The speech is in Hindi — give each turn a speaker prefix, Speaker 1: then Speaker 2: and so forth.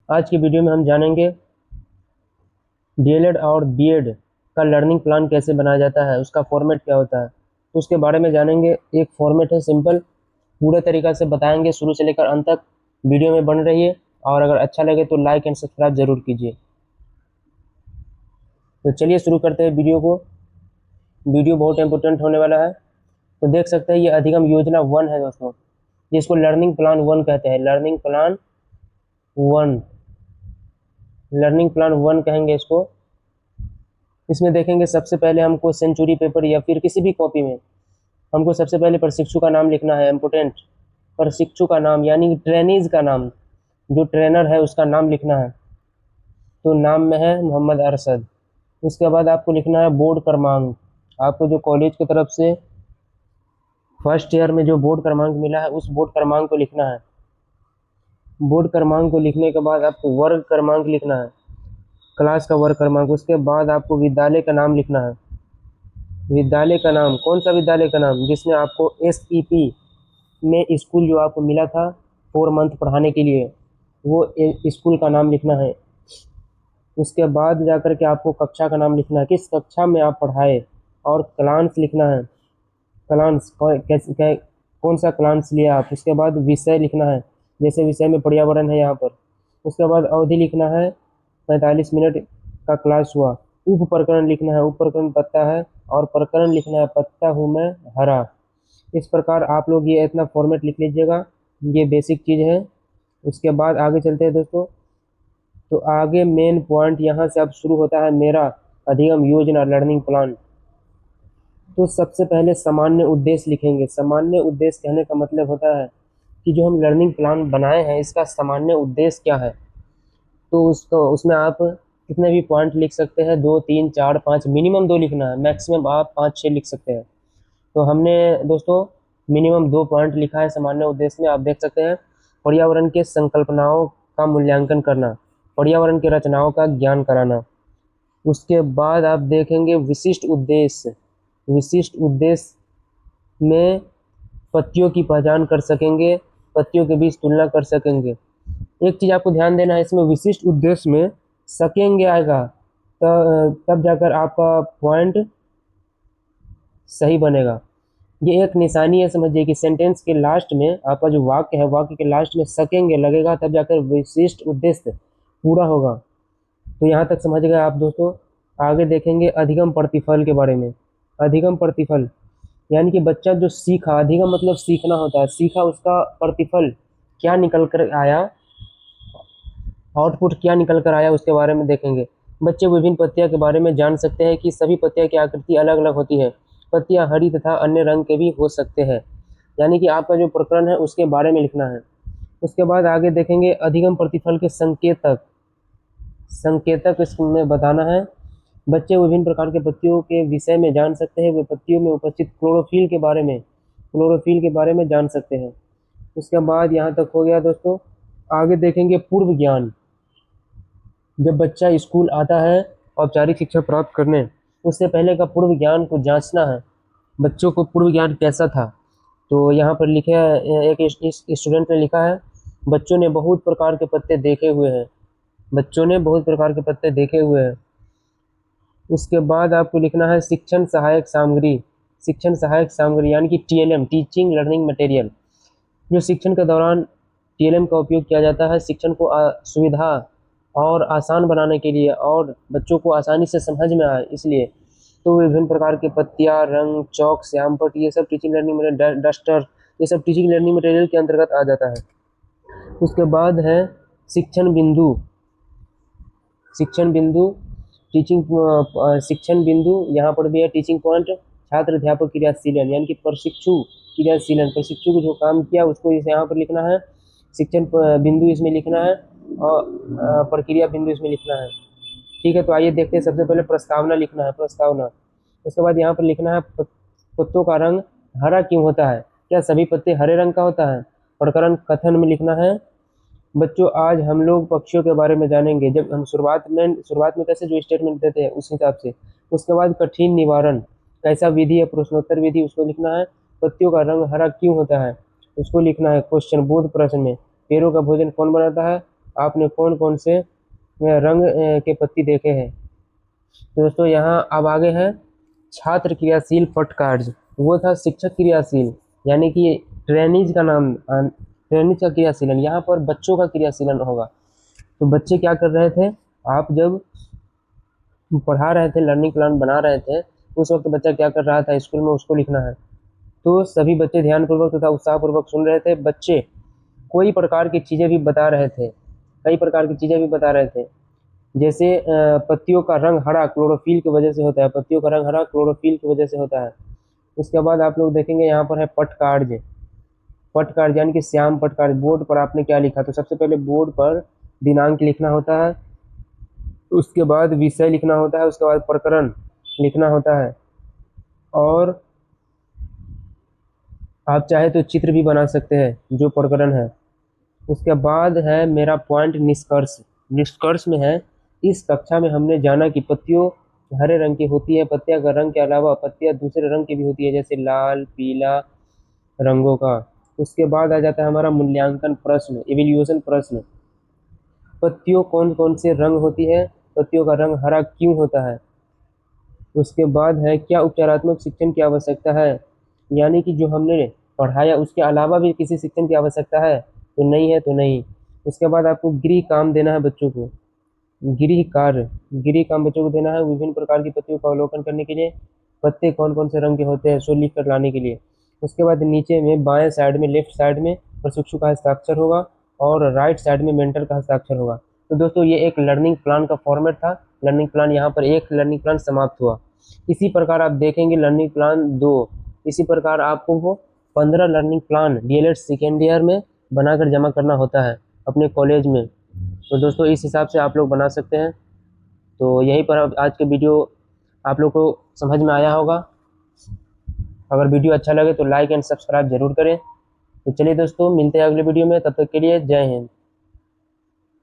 Speaker 1: आज की वीडियो में हम जानेंगे डीएलएड और बीएड का लर्निंग प्लान कैसे बनाया जाता है, उसका फॉर्मेट क्या होता है, तो उसके बारे में जानेंगे। एक फॉर्मेट है सिंपल, पूरे तरीक़ा से बताएंगे शुरू से लेकर अंत तक। वीडियो में बन रहिए और अगर अच्छा लगे तो लाइक एंड सब्सक्राइब जरूर कीजिए। तो चलिए शुरू करते हैं वीडियो को। वीडियो बहुत इंपॉर्टेंट होने वाला है। तो देख सकते हैं ये अधिगम योजना 1 है दोस्तों, जिसको लर्निंग प्लान 1 कहते हैं। लर्निंग प्लान 1, लर्निंग प्लान 1 कहेंगे इसको। इसमें देखेंगे सबसे पहले हमको सेंचुरी पेपर या फिर किसी भी कॉपी में हमको सबसे पहले प्रशिक्षु का नाम लिखना है। इम्पोर्टेंट, प्रशिक्षु का नाम यानी ट्रेनीज का नाम, जो ट्रेनर है उसका नाम लिखना है। तो नाम में है मोहम्मद अरशद। उसके बाद आपको लिखना है बोर्ड क्रमांक। आपको जो कॉलेज की तरफ से फर्स्ट ईयर में जो बोर्ड क्रमांक मिला है उस बोर्ड क्रमांक को लिखना है। बोर्ड क्रमांक को लिखने के बाद आपको वर्ग क्रमांक लिखना है, क्लास का वर्ग क्रमांक। उसके बाद आपको विद्यालय का नाम लिखना है। विद्यालय का नाम, कौन सा विद्यालय का नाम, जिसमें आपको SEP में स्कूल जो आपको मिला था 4 मंथ पढ़ाने के लिए, वो स्कूल का नाम लिखना है। उसके बाद जाकर के आपको कक्षा का नाम लिखना है, किस कक्षा में आप पढ़ाए, और क्लास लिखना है। क्लास कौन सा क्लास लिया आप। उसके बाद विषय लिखना है, जैसे विषय में पर्यावरण है यहाँ पर। उसके बाद अवधि लिखना है, 45 मिनट का क्लास हुआ। उप प्रकरण लिखना है, उप प्रकरण पत्ता है, और प्रकरण लिखना है पत्ता हूँ मैं हरा। इस प्रकार आप लोग ये इतना फॉर्मेट लिख लीजिएगा, ये बेसिक चीज़ है। उसके बाद आगे चलते हैं दोस्तों। तो आगे मेन पॉइंट यहाँ से अब शुरू होता है मेरा अधिगम योजना लर्निंग प्लान। तो सबसे पहले सामान्य उद्देश्य लिखेंगे। सामान्य उद्देश्य कहने का मतलब होता है कि जो हम लर्निंग प्लान बनाए हैं इसका सामान्य उद्देश्य क्या है। तो उसमें आप कितने भी पॉइंट लिख सकते हैं, 2 3 4 5, मिनिमम 2 लिखना है, मैक्सिमम आप 5 6 लिख सकते हैं। तो हमने दोस्तों मिनिमम 2 पॉइंट लिखा है सामान्य उद्देश्य में। आप देख सकते हैं पर्यावरण के संकल्पनाओं का मूल्यांकन करना, पर्यावरण की रचनाओं का ज्ञान कराना। उसके बाद आप देखेंगे विशिष्ट उद्देश्य। विशिष्ट उद्देश्य में पत्तियों की पहचान कर सकेंगे, पत्तियों के बीच तुलना कर सकेंगे। एक चीज़ आपको ध्यान देना है, इसमें विशिष्ट उद्देश्य में सकेंगे आएगा तब जाकर आपका पॉइंट सही बनेगा। ये एक निशानी है, समझिए कि सेंटेंस के लास्ट में आपका जो वाक्य है, वाक्य के लास्ट में सकेंगे लगेगा, तब जाकर विशिष्ट उद्देश्य पूरा होगा। तो यहाँ तक समझ गए आप दोस्तों। आगे देखेंगे अधिगम प्रतिफल के बारे में। अधिगम प्रतिफल यानी कि बच्चा जो सीखा, अधिगम मतलब सीखना होता है, सीखा उसका प्रतिफल क्या निकल कर आया, आउटपुट क्या निकल कर आया, उसके बारे में देखेंगे। बच्चे विभिन्न पत्तियां के बारे में जान सकते हैं कि सभी पत्तियां की आकृति अलग अलग होती है। पत्तियां हरी तथा अन्य रंग के भी हो सकते हैं। यानी कि आपका जो प्रकरण है उसके बारे में लिखना है। उसके बाद आगे देखेंगे अधिगम प्रतिफल के संकेतक। संकेतक इसमें बताना है। बच्चे विभिन्न प्रकार के पत्तियों के विषय में जान सकते हैं। वे पत्तियों में उपस्थित क्लोरोफिल के बारे में, क्लोरोफिल के बारे में जान सकते हैं। उसके बाद यहाँ तक हो गया दोस्तों। आगे देखेंगे पूर्व ज्ञान। जब बच्चा स्कूल आता है औपचारिक शिक्षा प्राप्त करने, उससे पहले का पूर्व ज्ञान को जांचना है, बच्चों को पूर्व ज्ञान कैसा था। तो यहाँ पर लिखे है, एक इस स्टूडेंट ने लिखा है, बच्चों ने बहुत प्रकार के पत्ते देखे हुए हैं। बच्चों ने बहुत प्रकार के पत्ते देखे हुए हैं। उसके बाद आपको लिखना है शिक्षण सहायक सामग्री। शिक्षण सहायक सामग्री यानी कि TLM, टीचिंग लर्निंग मटेरियल। जो शिक्षण के दौरान TLM का उपयोग किया जाता है शिक्षण को सुविधा और आसान बनाने के लिए, और बच्चों को आसानी से समझ में आए इसलिए। तो विभिन्न प्रकार के पत्तियाँ, रंग, चौक, श्यामपट्ट, ये सब टीचिंग लर्निंग मटेरियल, डस्टर, ये सब टीचिंग लर्निंग मटेरियल के अंतर्गत आ जाता है। उसके बाद है शिक्षण बिंदु। शिक्षण बिंदु, टीचिंग शिक्षण बिंदु, यहाँ पर भी है टीचिंग पॉइंट। छात्र अध्यापक क्रियाशीलन यानी कि प्रशिक्षु क्रियाशीलन, प्रशिक्षु को जो काम किया उसको इसे यहाँ पर लिखना है। शिक्षण बिंदु इसमें लिखना है, और प्रक्रिया बिंदु इसमें लिखना है। ठीक है, तो आइए देखते हैं। सबसे पहले प्रस्तावना लिखना है, प्रस्तावना। उसके बाद यहाँ पर लिखना है पत्तों का रंग हरा क्यों होता है, क्या सभी पत्ते हरे रंग का होता है। प्रकरण कथन में लिखना है, बच्चों आज हम लोग पक्षियों के बारे में जानेंगे। जब हम शुरुआत में कैसे जो स्टेटमेंट देते हैं उस हिसाब से। उसके बाद कठिन निवारण, कैसा विधि है, प्रश्नोत्तर विधि, उसको लिखना है। पत्तियों का रंग हरा क्यों होता है, उसको लिखना है क्वेश्चन बोध प्रश्न में। पेड़ों का भोजन कौन बनाता है, आपने कौन कौन से रंग के पत्ती देखे हैं। तो दोस्तों यहाँ अब आगे है छात्र क्रियाशील पट कार्य, वो था शिक्षक क्रियाशील, यानी कि ट्रेनीज का नाम, ट्रेनीज का क्रियाशीलन, यहाँ पर बच्चों का क्रियाशीलन होगा। तो बच्चे क्या कर रहे थे, आप जब पढ़ा रहे थे, लर्निंग प्लान बना रहे थे, उस वक्त बच्चा क्या कर रहा था स्कूल में, उसको लिखना है। तो सभी बच्चे ध्यानपूर्वक तथा उत्साहपूर्वक सुन रहे थे। बच्चे कोई प्रकार की चीज़ें भी बता रहे थे, कई प्रकार की चीज़ें भी बता रहे थे, जैसे पत्तियों का रंग हरा क्लोरोफिल की वजह से होता है, पत्तियों का रंग हरा क्लोरोफिल की वजह से होता है। उसके बाद आप लोग देखेंगे यहाँ पर है पटकार्य, पटकार्य यानी कि श्याम पटकार्य। बोर्ड पर आपने क्या लिखा, तो सबसे पहले बोर्ड पर दिनांक लिखना होता है, उसके बाद विषय लिखना होता है, उसके बाद प्रकरण लिखना होता है, और आप चाहे तो चित्र भी बना सकते हैं जो प्रकरण है। उसके बाद है मेरा पॉइंट निष्कर्ष। निष्कर्ष में है, इस कक्षा में हमने जाना कि पत्तियों हरे रंग की होती है, पत्तियां का रंग के अलावा पत्तियां दूसरे रंग की भी होती है, जैसे लाल पीला रंगों का। उसके बाद आ जाता है हमारा मूल्यांकन प्रश्न, इवैल्यूएशन प्रश्न। पत्तियों कौन कौन से रंग होती है, पत्तियों का रंग हरा क्यों होता है। उसके बाद है क्या उपचारात्मक शिक्षण की आवश्यकता है, यानी कि जो हमने पढ़ाया उसके अलावा भी किसी शिक्षण की आवश्यकता है, तो नहीं है तो नहीं। उसके बाद आपको गृह काम देना है बच्चों को, गृह कार्य, गृह काम बच्चों को देना है विभिन्न प्रकार की पत्तियों का अवलोकन करने के लिए, पत्ते कौन कौन से रंग के होते हैं सो लिख कर लाने के लिए। उसके बाद नीचे में बाएं साइड में, लेफ्ट साइड में प्रशिक्षु का हस्ताक्षर होगा, और राइट साइड में मेंटर का हस्ताक्षर होगा। तो दोस्तों ये एक लर्निंग प्लान का फॉर्मेट था। लर्निंग प्लान यहाँ पर एक लर्निंग प्लान समाप्त हुआ। इसी प्रकार आप देखेंगे लर्निंग प्लान 2, इसी प्रकार आपको वो 15 learning plan DElEd second year में बनाकर जमा करना होता है अपने कॉलेज में। तो दोस्तों इस हिसाब से आप लोग बना सकते हैं। तो यहीं पर अब आज के वीडियो आप लोग को समझ में आया होगा। अगर वीडियो अच्छा लगे तो लाइक एंड सब्सक्राइब जरूर करें। तो चलिए दोस्तों, मिलते हैं अगले वीडियो में, तब तक के लिए जय हिंद।